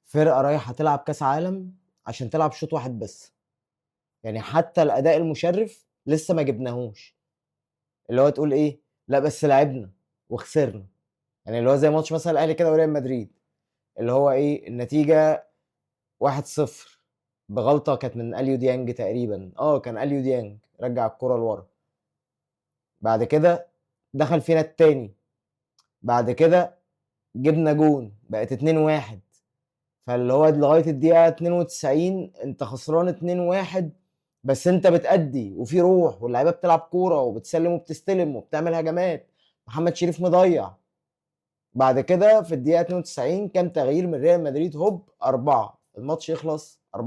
فرقة رايحة تلعب كاس عالم عشان تلعب شوط واحد بس. يعني حتى الأداء المشرف لسه ما جبناهوش. اللي هو تقول إيه؟ لا بس لعبنا وخسرنا. يعني اللي هو زي ماتش مثلا الأهلي كده وريال مدريد، اللي هو إيه النتيجة؟ 1-0 بغلطة كانت من أليو ديانج تقريبا. كان أليو ديانج رجع الكرة لورا. بعد كده دخل فينا التاني. بعد كده جبنا جون بقت 2-1. فاللي هو لغايه الدقيقه 92 انت خسران 2-1، بس انت بتأدي وفي روح واللعيبه بتلعب كوره وبتسلم وبتستلم وبتعمل هجمات. محمد شريف مضيع. بعد كده في الدقيقه 92 كان تغيير من ريال مدريد، هوب 4، الماتش يخلص 4-1.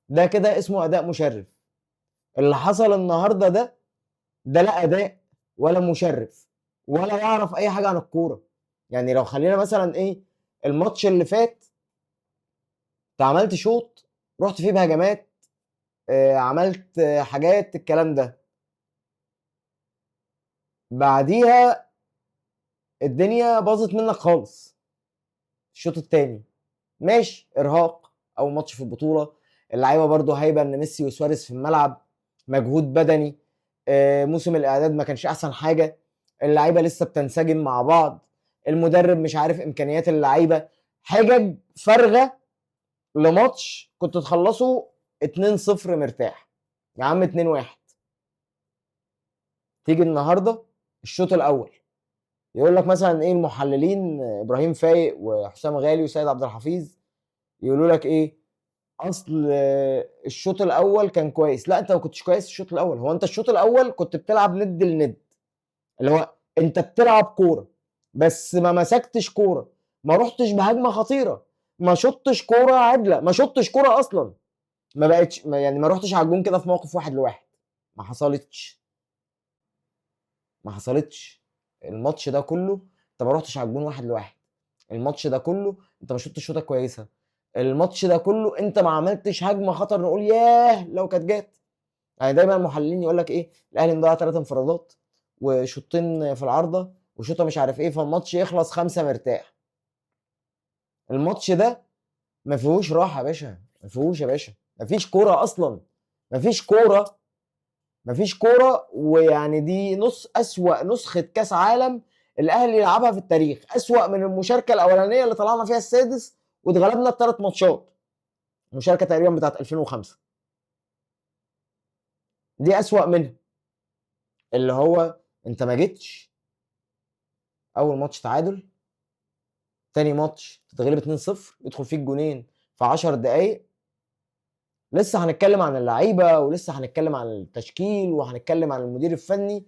ده كده اسمه اداء مشرف. اللي حصل النهارده ده لا اداء ولا مشرف ولا يعرف اي حاجه عن الكوره. يعني لو خلينا مثلا ايه، الماتش اللي فات انت عملت شوط رحت فيه بهجمات، عملت حاجات الكلام ده. بعديها الدنيا باظت منك خالص. الشوط التاني ماشي ارهاق، اول ماتش في البطوله، اللعيبه برضو هايبه ان ميسي وسواريز في الملعب، مجهود بدني، موسم الاعداد ما كانش احسن حاجه، اللعيبه لسه بتنسجم مع بعض، المدرب مش عارف امكانيات اللعيبه، حجج فارغه لماتش كنت تخلصه 2-0 مرتاح. يا عم 2-1. تيجي النهارده الشوط الاول يقول لك مثلا ايه المحللين ابراهيم فايق وحسام غالي وسيد عبد الحفيظ، يقولوا لك ايه؟ اصل الشوط الاول كان كويس. لا انت ما كنتش كويس الشوط الاول. هو انت الشوط الاول كنت بتلعب ند لند، اللي هو انت بتلعب كوره بس ما مسكتش كوره، ما رحتش بهجمه خطيره، ما شطتش كوره عادله، ما شطتش كوره اصلا. ما بقتش يعني ما رحتش على الجون كده في موقف 1-1. ما حصلتش. ما حصلتش. الماتش ده كله انت ما رحتش على الجون 1-1. الماتش ده كله انت ما شفتش شوطه كويسه. الماتش ده كله انت ما عملتش هجمه خطر نقول ياه لو كانت جت. يعني دايما المحللين يقول لك ايه، الاهلي مضيع 3 انفرادات وشوطين في العارضه وشوطه مش عارف ايه، فالماتش يخلص 5 مرتاح. الماتش ده ما فيهوش راحه يا باشا، ما فيهوش يا باشا، ما فيش كوره اصلا. ما فيش كوره. ما فيش كوره. ويعني دي اسوأ نسخه كاس عالم الاهلي يلعبها في التاريخ، اسوأ من المشاركه الاولانيه اللي طلعنا فيها السادس واتغلبنا ب3 ماتشات. المشاركه تقريبا بتاعت 2005 دي اسوأ منها. اللي هو انت ما جيتش اول ماتش تعادل، تاني ماتش تتغلب 2-0 يدخل فيك جونين في 10 دقايق. لسه هنتكلم عن اللعيبه ولسه هنتكلم عن التشكيل وهنتكلم عن المدير الفني.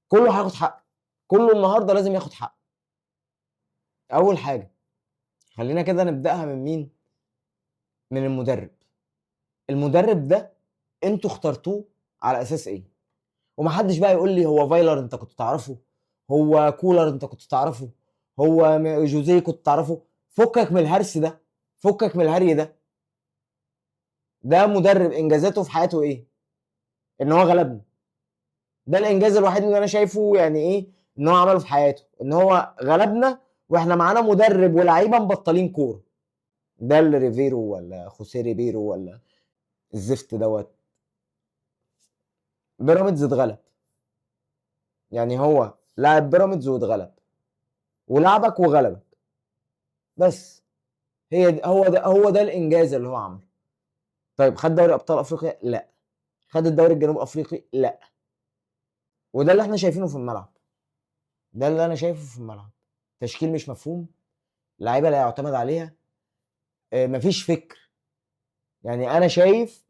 كله هياخد حقه. كله النهارده لازم ياخد حقه. اول حاجه خلينا كده نبداها من مين؟ من المدرب. المدرب ده انتوا اخترتوه على اساس ايه؟ ومحدش بقى يقول لي هو فايلر انت كنت تعرفه، هو كولر انت كنت تعرفه، هو جوزيه كنت تعرفه. فكك من الهرس ده، فكك من الهري ده. ده مدرب انجازاته في حياته ايه؟ ان هو غلبنا. ده الانجاز الوحيد اللي انا شايفه يعني ايه ان هو عمله في حياته، ان هو غلبنا واحنا معانا مدرب ولاعيبه مبطلين كوره. ده اللي ريفيرو ولا خوسيه ريبيرو ولا الزفت دوت. بيراميدز اتغلب. يعني هو لاعب بيراميدز واتغلب ولعبك وغلبك بس. هو ده الانجاز اللي هو عمله. طيب خد دوري ابطال افريقيا؟ لا. خد الدوري الجنوب افريقي؟ لا. وده اللي احنا شايفينه في الملعب. ده اللي انا شايفه في الملعب. تشكيل مش مفهوم، لعيبه لا يعتمد عليها، مفيش فكر. يعني انا شايف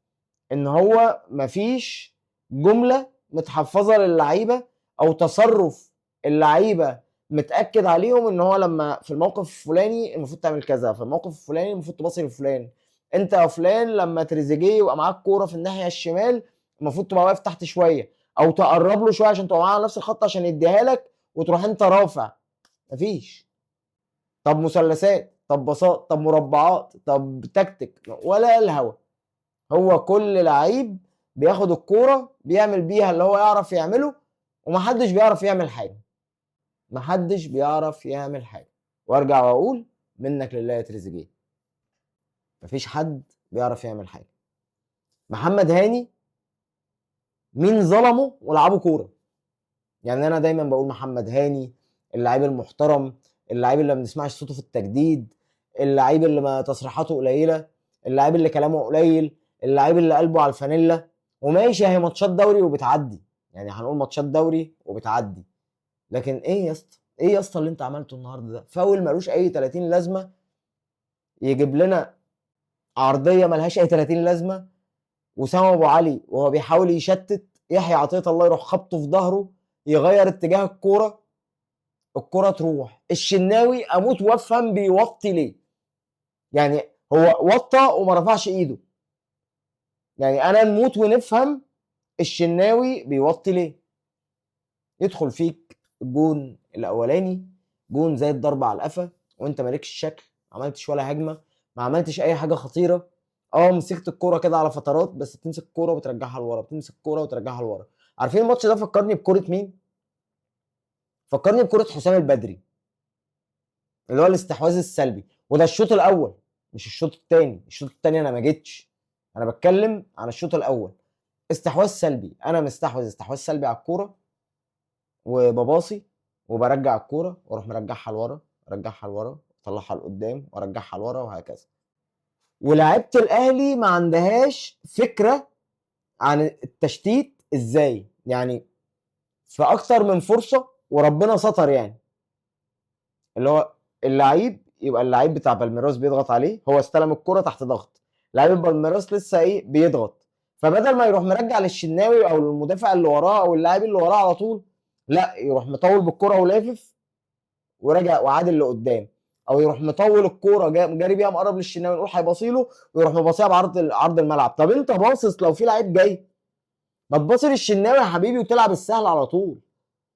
ان هو مفيش جمله متحفظه للعيبه او تصرف اللعيبه متاكد عليهم ان هو لما في الموقف الفلاني المفروض تعمل كذا، في الموقف الفلاني المفروض تباصي لفلان. انت يا فلان لما تريزيجيه يبقى معاك كوره في الناحيه الشمال المفروض تبقى واقف تحت شويه او تقرب له شويه عشان تبقى معاه على نفس الخط عشان يديها لك وتروح انت رافع. مفيش. طب مثلثات، طب باصات، طب مربعات، طب تكتيك، ولا الهوا. هو كل لعيب بياخد الكوره بيعمل بيها اللي هو يعرف يعمله، ومحدش بيعرف يعمل حاجه. محدش بيعرف يعمل حاجه. وارجع واقول منك لله يا تريزيجيه. مفيش حد بيعرف يعمل حاجه. محمد هاني مين ظلمه ولعبه كوره؟ يعني انا دايما بقول محمد هاني اللاعب المحترم، اللاعب اللي ما بنسمعش صوته في التجديد، اللاعب اللي ما تصريحاته قليله، اللاعب اللي كلامه قليل، اللاعب اللي قلبه على الفانيلا. وماشي هي ماتشات دوري وبتعدي، يعني هنقول ماتشات دوري وبتعدي، لكن ايه يا اسطى، ايه يا اسطى اللي انت عملته النهارده ده؟ فاول ملوش اي 30 لازمه، يجيب لنا عرضيه ملهاش اي 30 لازمه، وسام ابو علي وهو بيحاول يشتت يحيى عطيه الله يروح خبطه في ظهره يغير اتجاه الكوره، الكوره تروح. الشناوي اموت وافهم بيوطي ليه، يعني هو وطى وما رفعش ايده، يعني انا نموت ونفهم الشناوي بيوطي ليه. يدخل فيك الجون الاولاني جون زي الضربه على القفا، وانت مالكش شكل، ما عملتش ولا هجمه، ما عملتش اي حاجه خطيره. مسكت الكوره كده على فترات، بس بتمسك الكوره وترجعها لورا، بتمسك الكوره وترجعها لورا. عارفين الماتش ده فكرني بكوره مين؟ فكرني بكوره حسام البدري، اللي هو الاستحواذ السلبي. وده الشوط الاول مش الشوط الثاني، الشوط الثاني انا ما جيتش، انا بتكلم عن الشوط الاول. استحواذ سلبي، انا مستحوذ استحواذ سلبي على الكوره، وبباصي وبرجع الكوره واروح مرجعها لورا، ارجعها لورا، اطلعها لقدام وارجعها لورا، وهكذا. ولاعيبه الاهلي ما عندهاش فكره عن التشتيت ازاي، يعني في اكتر من فرصه وربنا ستر، يعني اللي هو اللعيب يبقى اللعيب بتاع بالميراس بيضغط عليه، هو استلم الكرة تحت ضغط، لعيب بالميراس لسه ايه بيضغط، فبدل ما يروح مرجع للشناوي او المدافع اللي وراه او اللاعب اللي وراه على طول، لا يروح مطول بالكرة ولافف وراجع وعادل لقدام، او يروح مطول الكوره جاري بيها مقرب للشناوي نقول هيباصي له ويروح مباصيها عرض الملعب. طب انت باصص لو في لعيب جاي، ما تباصي للشناوي يا حبيبي وتلعب السهل على طول،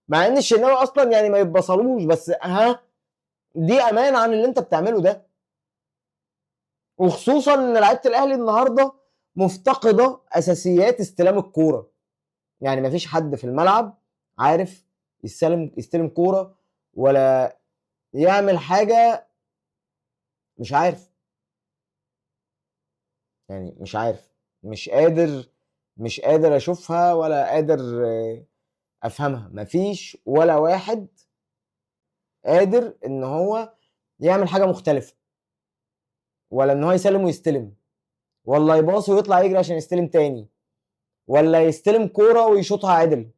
مع ان الشناوي اصلا يعني ما يتبصلوش، بس دي امان عن اللي انت بتعمله ده. وخصوصا ان لعيبه الاهلي النهارده مفتقده اساسيات استلام الكوره، يعني مفيش حد في الملعب عارف يستلم كوره ولا يعمل حاجه، مش عارف، يعني مش عارف، مش قادر اشوفها ولا قادر افهمها. مفيش ولا واحد قادر ان هو يعمل حاجه مختلفه، ولا ان هو يسلم ويستلم، ولا يباصي ويطلع يجري عشان يستلم تاني، ولا يستلم كوره ويشوطها عدل،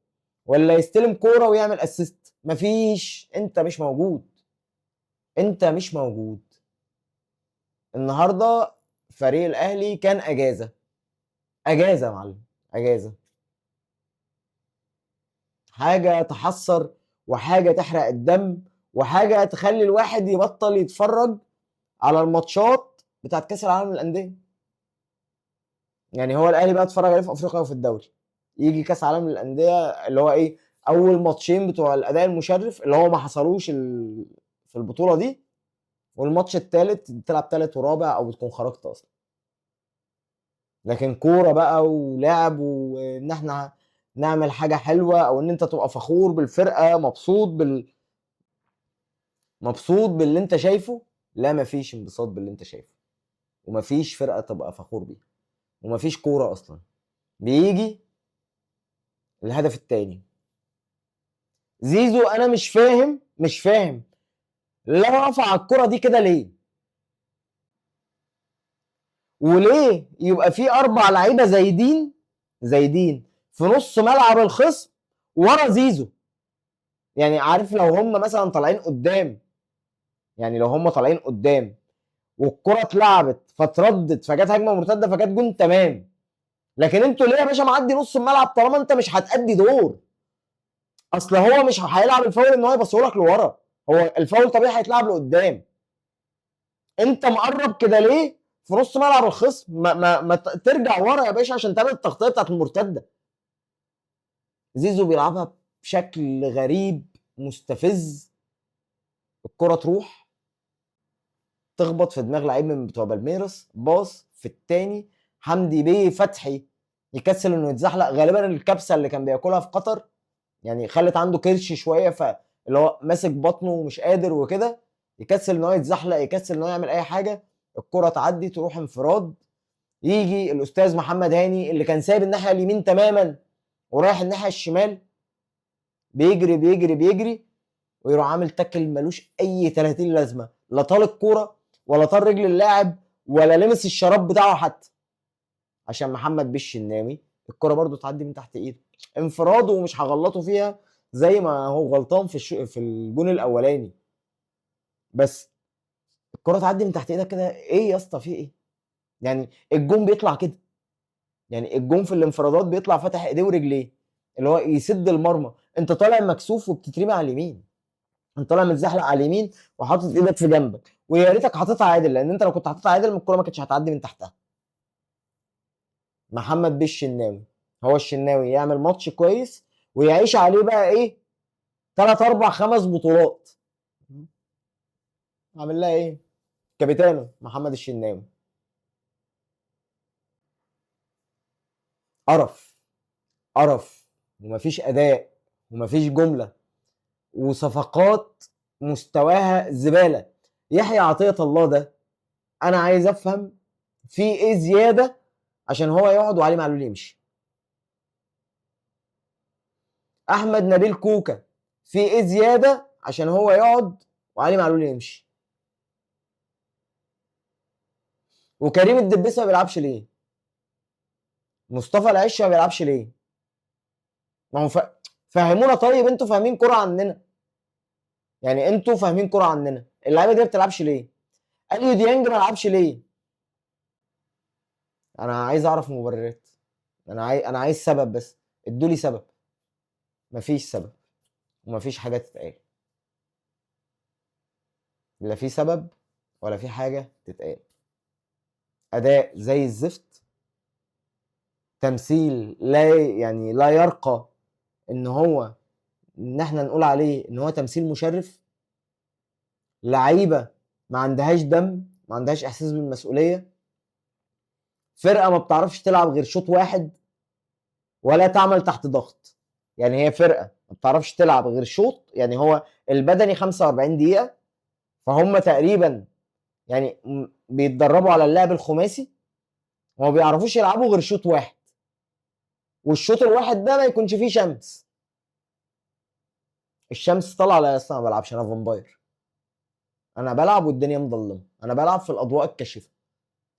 ولا يستلم كوره ويعمل اسيست. مفيش، انت مش موجود، انت مش موجود. النهارده فريق الاهلي كان اجازه، اجازه يا معلم، اجازه. حاجه تحسر، وحاجه تحرق الدم، وحاجه تخلي الواحد يبطل يتفرج على الماتشات بتاعت كاس العالم للانديه. يعني هو الاهلي بقى اتفرج عليه في افريقيا وفي الدوري، يجي كاس عالم للانديه اللي هو ايه، اول ماتشين بتوع الاداء المشرف اللي هو ما حصلوش في البطوله دي، والماتش الثالث تلعب ثالث ورابع او بتكون خرجت اصلا. لكن كوره بقى ولعب وان احنا نعمل حاجه حلوه، او ان انت تبقى فخور بالفرقه، مبسوط باللي انت شايفه، لا مفيش انبساط باللي انت شايفه، ومفيش فرقه تبقى فخور بيها، ومفيش كوره اصلا. بيجي الهدف الثاني، زيزو انا مش فاهم لا رفع الكره دي كده ليه، وليه يبقى في 4 لعيبه زايدين في نص ملعب الخصم ورا زيزو. يعني عارف لو هم مثلا طالعين قدام، يعني لو هم طالعين قدام والكره اتلعبت فتردت فجت هجمه مرتده فجت جون، تمام. لكن انتوا ليه يا باشا معدي نص الملعب طالما انت مش هتأدي دور؟ اصل هو مش هيلعب الفاول ان هو يبصوا لك لورا، هو الفاول طبيعي هيتلعب لقدام. انت مقرب كده ليه في نص ملعب الخصم؟ ما ترجع ورا يا باشا عشان تعمل التغطيه بتاعت المرتده. زيزو بيلعبها بشكل غريب مستفز، الكره تروح تخبط في دماغ لعيب من بتوع بالميرس، باص في الثاني حمدي بيه فتحي يكسل انه يتزحلق، غالبا الكبسه اللي كان بياكلها في قطر يعني خلت عنده كرش شويه، فاللي هو ماسك بطنه ومش قادر وكده، يكسل ان هو يتزحلق، يكسل ان هو يعمل اي حاجه، الكره تعدي تروح انفراد. يجي الاستاذ محمد هاني اللي كان سايب الناحيه اليمين تماما ورايح الناحيه الشمال، بيجري بيجري بيجري ويروح عامل تاكل ملوش اي 30 لازمه، لا طال الكوره ولا طال رجل اللاعب ولا لمس الشراب بتاعه حتى، عشان محمد بيش الشناوي الكوره برضو تعدي من تحت ايده، انفراد ومش هغلطه فيها زي ما هو غلطان في الجون الاولاني، بس الكوره تعدي من تحت ايدك كده، ايه يا اسطى في ايه؟ يعني الجون بيطلع كده، يعني الجون في الانفرادات بيطلع فاتح ايديه ورجليه، اللي هو يسد المرمى، انت طالع مكسوف وبتترمي على اليمين، انت طالع متزحلق على اليمين وحاطط ايدك في جنبك، ويا ريتك حاططها عادل، لان انت لو كنت حاططها عادل الكوره ما كانتش هتعدي من تحتها. محمد بيه الشناوي، هو الشناوي يعمل ماتش كويس ويعيش عليه بقى ايه 3 4 5 بطولات، عامل لها ايه كابيتانو محمد الشناوي. قرف قرف، ومفيش اداء ومفيش جمله، وصفقات مستواها زباله. يحيى عطيه الله ده انا عايز افهم في ايه زياده عشان هو يقعد وعلي معلول يمشي. احمد نبيل كوكا في ايه زياده عشان هو يقعد وعلي معلول يمشي. وكريم الدبيس ما بيلعبش ليه؟ مصطفى العش ما بيلعبش ليه؟ ما هو فهمونا، طيب انتوا فاهمين كرة عننا، يعني انتوا فاهمين كرة عننا، اللعيبه دي ما بتلعبش ليه؟ اليو ديانج ما لعبش ليه؟ انا عايز اعرف مبررات، انا عايز سبب، بس ادوا لي سبب. مفيش سبب ومفيش حاجه تتقال، لا في سبب ولا في حاجه تتقال. اداء زي الزفت، تمثيل لا يرقى ان هو ان احنا نقول عليه ان هو تمثيل مشرف. لعيبه ما عندهاش دم، ما عندهاش احساس بالمسؤوليه، فرقه ما بتعرفش تلعب غير شوط واحد ولا تعمل تحت ضغط. يعني هي فرقه ما بتعرفش تلعب غير شوط، يعني هو البدني 45 دقيقه، فهم تقريبا يعني بيتدربوا على اللعب الخماسي، وما بيعرفوش يلعبوا غير شوط واحد، والشوط الواحد ده ما يكونش فيه شمس. الشمس طالعه، لا اصلا ما بلعبش، انا فامباير، انا بلعب والدنيا مظلمه، انا بلعب في الاضواء الكاشفه،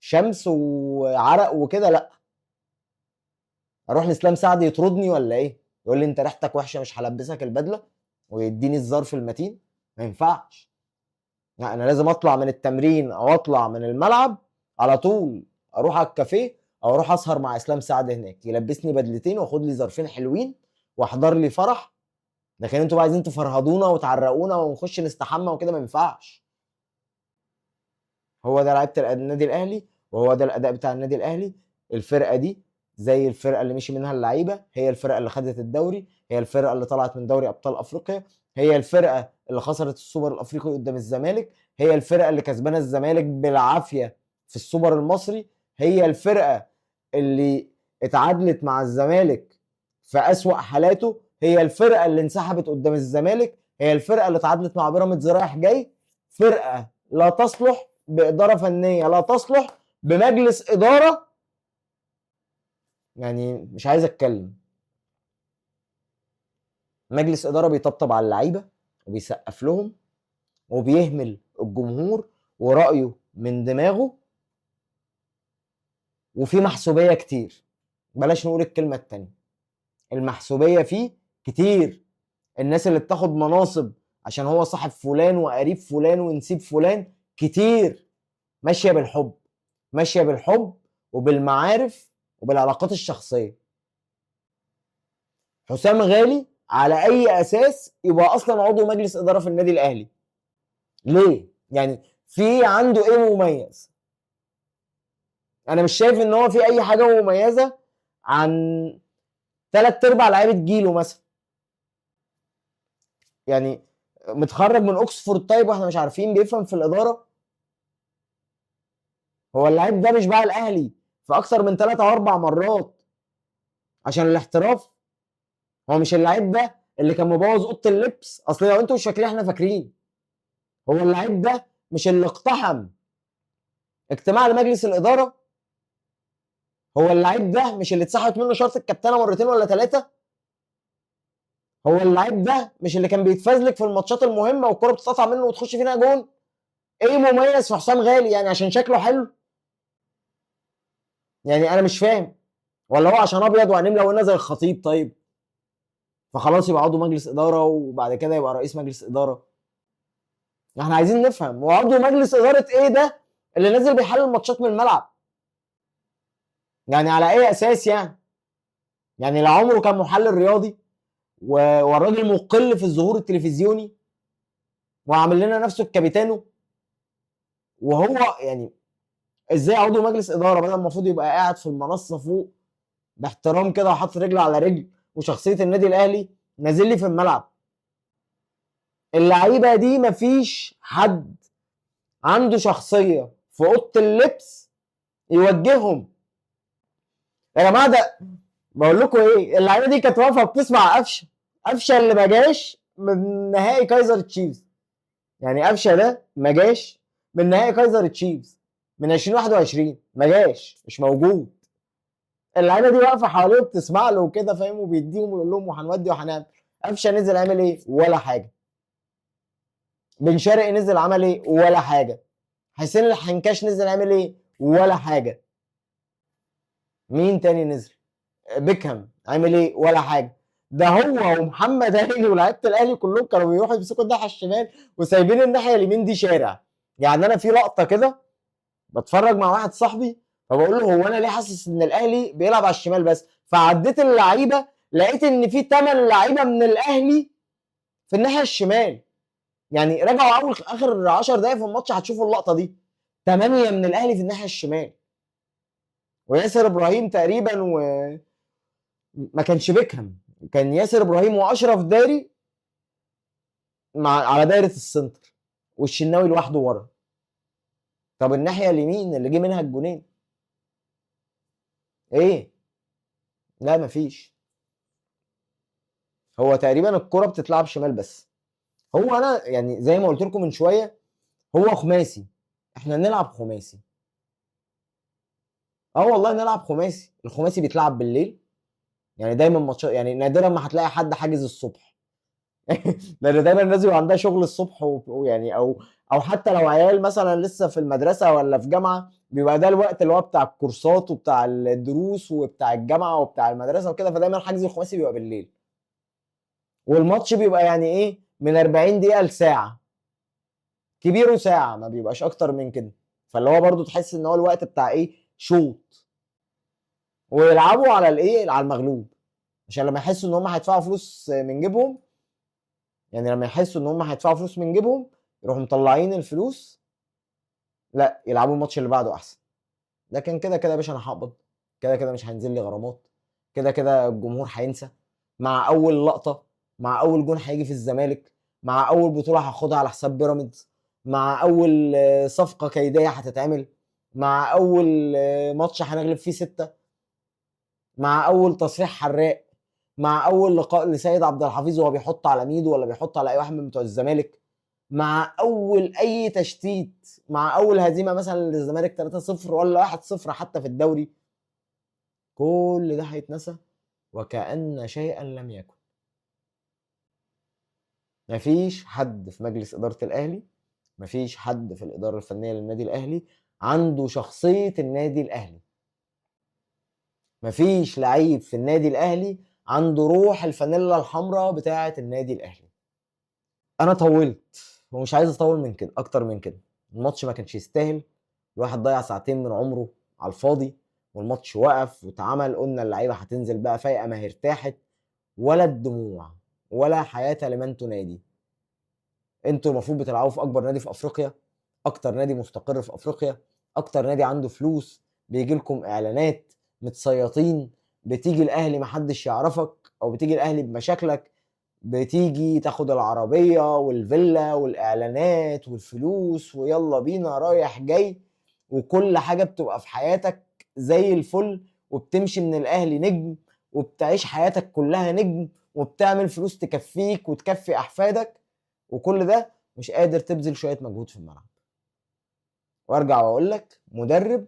شمس وعرق وكده لا. اروح لاسلام سعد يطردني ولا ايه؟ يقول لي انت ريحتك وحشه مش هلبسك البدله ويديني الظرف المتين؟ ما ينفعش. لا انا لازم اطلع من التمرين او اطلع من الملعب على طول اروح على الكافيه او اروح اسهر مع اسلام سعد هناك، يلبسني بدلتين واخد لي ظرفين حلوين واحضر لي فرح. لكن انتوا بقى عايزين تفرهدونا وتعرقونا ونخش نستحمى وكده، ما ينفعش. هو ده لعيبه النادي الاهلي، وهو ده الاداء بتاع النادي الاهلي. الفرقه دي زي الفرقه اللي مشي منها اللعيبه، هي الفرقه اللي خدت الدوري، هي الفرقه اللي طلعت من دوري ابطال افريقيا، هي الفرقه اللي خسرت السوبر الافريقي قدام الزمالك، هي الفرقه اللي كسبانه الزمالك بالعافيه في السوبر المصري، هي الفرقه اللي اتعادلت مع الزمالك في اسوأ حالاته، هي الفرقه اللي انسحبت قدام الزمالك، هي الفرقه اللي اتعادلت مع بيراميدز رايح جاي. فرقه لا تصلح بإدارة فنية، لا تصلح بمجلس إدارة، يعني مش عايز أتكلم. مجلس إدارة بيطبطب على اللعيبة وبيسقف لهم وبيهمل الجمهور ورأيه من دماغه، وفي محسوبية كتير، بلاش نقول الكلمة التانية، المحسوبية فيه كتير. الناس اللي بتاخد مناصب عشان هو صاحب فلان وقريب فلان ونسيب فلان كتير، ماشية بالحب، ماشية بالحب وبالمعارف وبالعلاقات الشخصية. حسام غالي على اي اساس يبقى اصلا عضو مجلس اداره في النادي الاهلي؟ ليه؟ يعني في عنده ايه مميز؟ انا مش شايف ان هو في اي حاجه مميزه عن 3/4 لعيبه جيله مثلا. يعني متخرج من اوكسفورد، طيب واحنا مش عارفين بيفهم في الاداره؟ هو اللعيب ده مش بقى الاهلي في اكتر من 3 او 4 مرات عشان الاحتراف؟ هو مش اللعيب ده اللي كان مبوظ اوضه اللبس؟ اصل لو انتوا مش فاكرين احنا فاكرين. هو اللعيب ده مش اللي اقتحم اجتماع لمجلس الاداره؟ هو اللعيب ده مش اللي اتسحبت منه شرط الكابتنه مرتين ولا ثلاثه؟ هو اللعيب ده مش اللي كان بيتفزلك في الماتشات المهمه والكره بتتقطع منه وتخش فينا جون؟ ايه مميز في حسام غالي يعني عشان شكله حلو؟ يعني انا مش فاهم. ولا هو عشان ابيض وعينيه ملونه زي الخطيب طيب فخلاص يبقى عضو مجلس اداره وبعد كده يبقى رئيس مجلس اداره؟ احنا عايزين نفهم، وعضو مجلس اداره ايه ده اللي نازل بيحلل ماتشات من الملعب؟ يعني على اي اساس يعني لا عمره كان محلل رياضي والراجل مقل في الظهور التلفزيوني وعامل لنا نفسه الكابيتانو، وهو يعني ازاي عضو مجلس اداره بدل المفروض يبقى قاعد في المنصه فوق باحترام كده وحاطط رجل على رجل وشخصيه النادي الاهلي، نازل لي في الملعب؟ اللعيبه دي مفيش حد عنده شخصيه في اوضه اللبس يوجههم. يا جماعه ده بقول لكم ايه، اللعيبه دي كانت واقفه بتسمع قفشه اللي ما جاش من نهائي كايزر تشيفز. يعني قفشه ده ما جاش من نهائي كايزر تشيفز من 2021، ما جاش، مش موجود. اللعيبه دي واقفه حواليه وبتسمع له وكده فاهم، وبيديهم ويقول لهم وهنودي وهنعمل. قفشه نزل عمل ايه؟ ولا حاجه. بن شرقي نزل عمل ايه؟ ولا حاجه. حسين الحنكاش نزل عمل ايه؟ ولا حاجه. مين تاني نزل؟ بيكهام عامل ايه؟ ولا حاجه. ده هو ومحمد هاني ولاعيبه الاهلي كلهم كانوا بيروحوا يمسكوا الناحيه الشمال وسايبين الناحيه اليمين دي شارع. يعني انا في لقطه كده بتفرج مع واحد صاحبي فبقول له هو انا ليه حاسس ان الاهلي بيلعب على الشمال بس؟ فعديت اللعيبه لقيت ان في 8 لعيبه من الاهلي في الناحيه الشمال. يعني رجعوا اول اخر 10 دقائق في الماتش هتشوفوا اللقطه دي، 8 من الاهلي في الناحيه الشمال. وياسر ابراهيم تقريبا ما كانش بيكهام، كان ياسر ابراهيم واشرف داري على دايره السنتر والشناوي لوحده ورا. طب الناحيه اليمين اللي جه منها الجونين ايه؟ لا مفيش. هو تقريبا الكره بتتلعب شمال بس. هو انا يعني زي ما قلت لكم من شويه هو خماسي، احنا نلعب خماسي. اه والله نلعب خماسي. الخماسي بيتلعب بالليل، يعني دايما ماتشات، يعني نادرا ما هتلاقي حد حاجز الصبح. لان دايما الناس بيبقى عندها شغل الصبح ويعني او حتى لو عيال مثلا لسه في المدرسه ولا في جامعه بيبقى ده الوقت اللي هو بتاع الكورسات وبتاع الدروس وبتاع الجامعه وبتاع المدرسه وكده، فدايما حجز الخماسي بيبقى بالليل. والماتش بيبقى يعني ايه من 40 دقيقه لساعه، كبيره ساعه، ما بيبقاش اكتر من كده. فاللي هو برضو تحس ان هو الوقت بتاع ايه شوط، ويلعبوا على الايه على المغلوب عشان لما يحسوا ان هم هيدفعوا فلوس من جيبهم، يعني لما يحسوا ان هم هيدفعوا فلوس من جيبهم يروحوا مطلعين الفلوس، لا يلعبوا الماتش اللي بعده احسن. لكن كده كده يا باشا انا هقبض، كده كده مش هينزل لي غرامات، كده كده الجمهور هينسى مع اول لقطه، مع اول جون هيجي في الزمالك، مع اول بطوله هاخدها على حساب بيراميدز، مع اول صفقه كيديه هتتعمل، مع اول ماتش هنغلب فيه 6، مع اول تصريح حراق، مع اول لقاء لسيد عبد الحفيظ وهو بيحط على ميدو ولا بيحط على اي واحد من بتوع الزمالك، مع اول اي تشتيت، مع اول هزيمه مثلا للزمالك 3-0 ولا 1-0 حتى في الدوري، كل ده هيتنسى وكأن شيئا لم يكن. مفيش حد في مجلس اداره الاهلي، مفيش حد في الاداره الفنيه للنادي الاهلي عنده شخصيه النادي الاهلي. مفيش لعيب في النادي الاهلي عنده روح الفانيلا الحمراء بتاعه النادي الاهلي. انا طولت ومش عايز اطول من كده اكتر من كده. الماتش ما كانش يستاهل، الواحد ضيع ساعتين من عمره على الفاضي، والماتش وقف واتعمل، قلنا اللعيبه هتنزل بقى فايقه ما هي ارتاحت، ولا الدموع ولا حياه لمن تنادي. انتوا المفروض بتلعبوا في اكبر نادي في افريقيا، اكتر نادي مستقر في افريقيا، اكتر نادي عنده فلوس، بيجي لكم اعلانات، متسيطين، بتيجي الاهلي محدش يعرفك او بتيجي الاهلي بمشاكلك، بتيجي تاخد العربية والفيلا والإعلانات والفلوس ويلا بينا رايح جاي، وكل حاجة بتبقى في حياتك زي الفل، وبتمشي من الأهلي نجم، وبتعيش حياتك كلها نجم، وبتعمل فلوس تكفيك وتكفي أحفادك، وكل ده مش قادر تبذل شويه مجهود في الملعب. وارجع واقول لك مدرب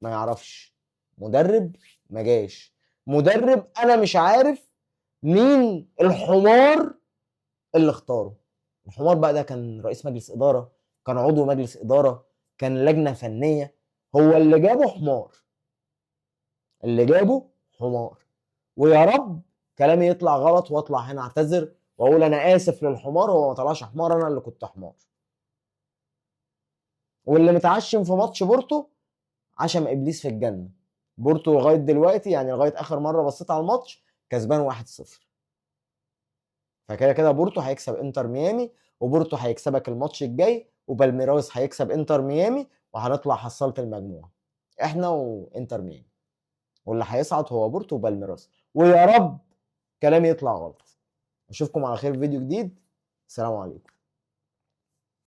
ما يعرفش، مدرب ما جاش، مدرب انا مش عارف مين الحمار اللي اختاره. الحمار بقى ده كان رئيس مجلس اداره، كان عضو مجلس اداره، كان لجنه فنيه، هو اللي جابه حمار، اللي جابه حمار. ويا رب كلامي يطلع غلط واطلع هنا اعتذر واقول انا اسف للحمار، هو ما طلعش حمار، انا اللي كنت حمار. واللي متعشم في ماتش بورتو عشم ابليس في الجنه. بورتو لغايه دلوقتي يعني لغايه اخر مره بصيت على الماتش كسبان 1-0. فكده كده بورتو هيكسب انتر ميامي، وبورتو هيكسبك الماتش الجاي، وبالميراس هيكسب انتر ميامي، وهنطلع حصلت المجموعه احنا وانتر ميامي، واللي هيصعد هو بورتو وبالميراس. ويا رب كلامي يطلع غلط. اشوفكم على خير في فيديو جديد. السلام عليكم.